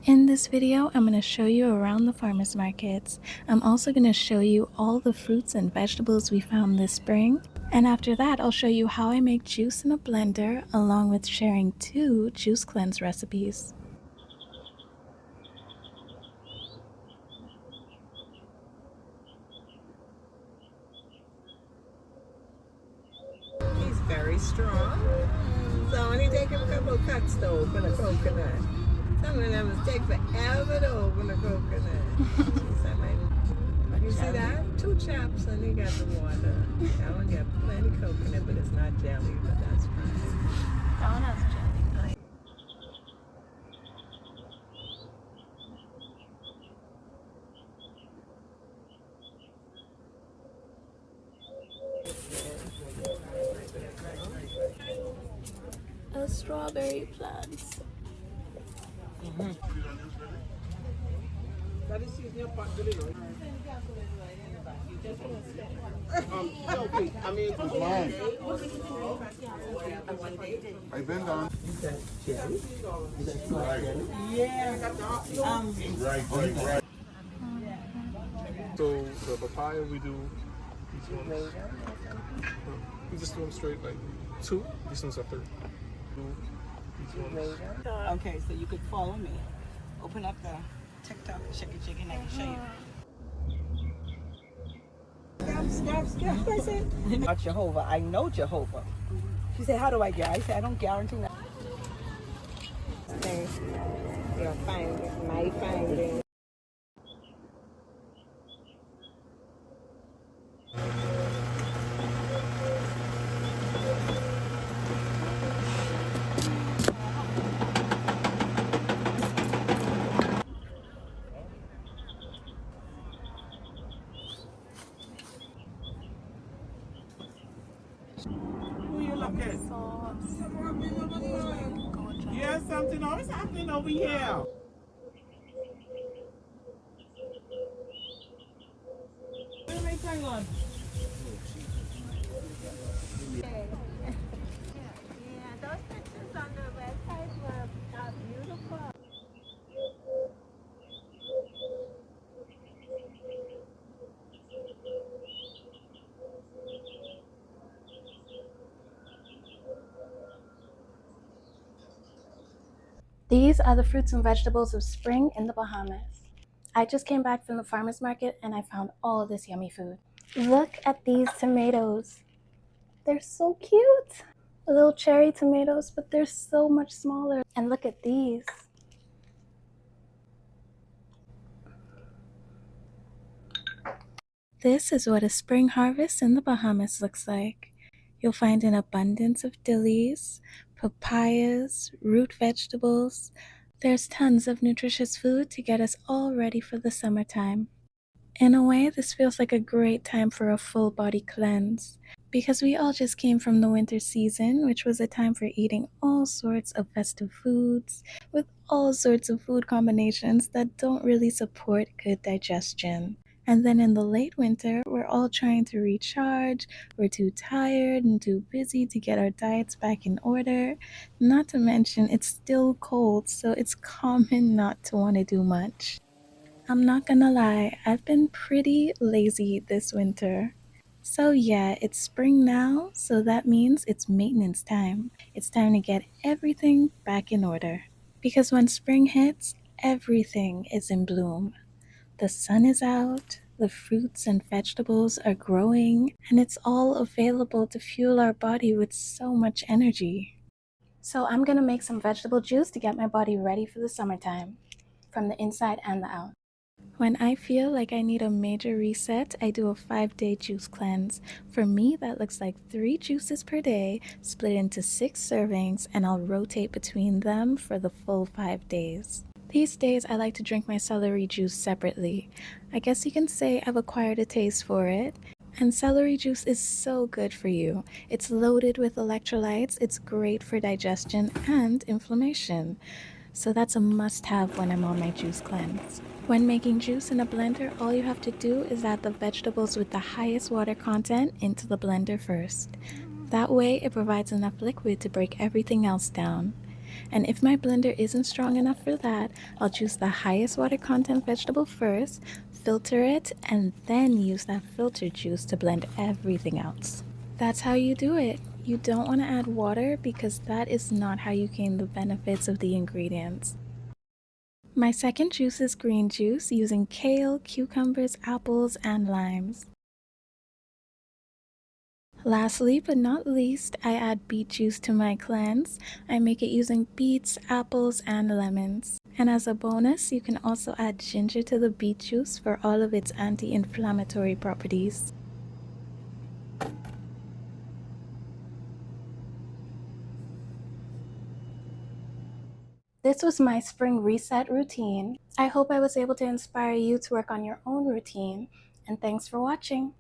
In this video, I'm going to show you around the farmers markets. I'm also going to show you all the fruits and vegetables we found this spring. And after that, I'll show you how I make juice in a blender, along with sharing 2 juice cleanse recipes. He's very strong. So only take him a couple of cuts to open a coconut. Some of them take forever to open a coconut. You see that? 2 chops and he got the water. That one got plenty coconut, but it's not jelly, but that's fine. That one has jelly. A strawberry plant. I've been down. Jelly? Right. So the papaya we do these ones. We just do them straight like 2. These ones are 3. These ones. Okay, so you could follow me. Open up the TikTok, shake it, and I can show you. Stop. I said, not Jehovah. I know Jehovah. She said, how do I get? I said, I don't guarantee that. You're finding, my finding. Who you look at? Yeah, something always happening over here. What am I going on? Yeah, those pictures on the website were beautiful. These are the fruits and vegetables of spring in the Bahamas. I just came back from the farmer's market and I found all of this yummy food. Look at these tomatoes. They're so cute. Little cherry tomatoes, but they're so much smaller. And look at these. This is what a spring harvest in the Bahamas looks like. You'll find an abundance of dillies, papayas, root vegetables. There's tons of nutritious food to get us all ready for the summertime. In a way, this feels like a great time for a full body cleanse, because we all just came from the winter season, which was a time for eating all sorts of festive foods with all sorts of food combinations that don't really support good digestion. And then in the late winter, we're all trying to recharge, we're too tired and too busy to get our diets back in order. Not to mention, it's still cold, so it's common not to want to do much. I'm not gonna lie, I've been pretty lazy this winter. So yeah, it's spring now, so that means it's maintenance time. It's time to get everything back in order. Because when spring hits, everything is in bloom. The sun is out, the fruits and vegetables are growing, and it's all available to fuel our body with so much energy. So I'm gonna make some vegetable juice to get my body ready for the summertime, from the inside and the out. When I feel like I need a major reset, I do a 5-day juice cleanse. For me, that looks like 3 juices per day, split into 6 servings, and I'll rotate between them for the full 5 days. These days, I like to drink my celery juice separately. I guess you can say I've acquired a taste for it. And celery juice is so good for you. It's loaded with electrolytes, it's great for digestion and inflammation. So that's a must-have when I'm on my juice cleanse. When making juice in a blender, all you have to do is add the vegetables with the highest water content into the blender first. That way, it provides enough liquid to break everything else down. And if my blender isn't strong enough for that, I'll choose the highest water content vegetable first, filter it, and then use that filtered juice to blend everything else. That's how you do it. You don't want to add water because that is not how you gain the benefits of the ingredients. My second juice is green juice using kale, cucumbers, apples, and limes. Lastly but not least, I add beet juice to my cleanse. I make it using beets, apples, and lemons. And as a bonus, you can also add ginger to the beet juice for all of its anti-inflammatory properties. This was my spring reset routine. I hope I was able to inspire you to work on your own routine, and thanks for watching.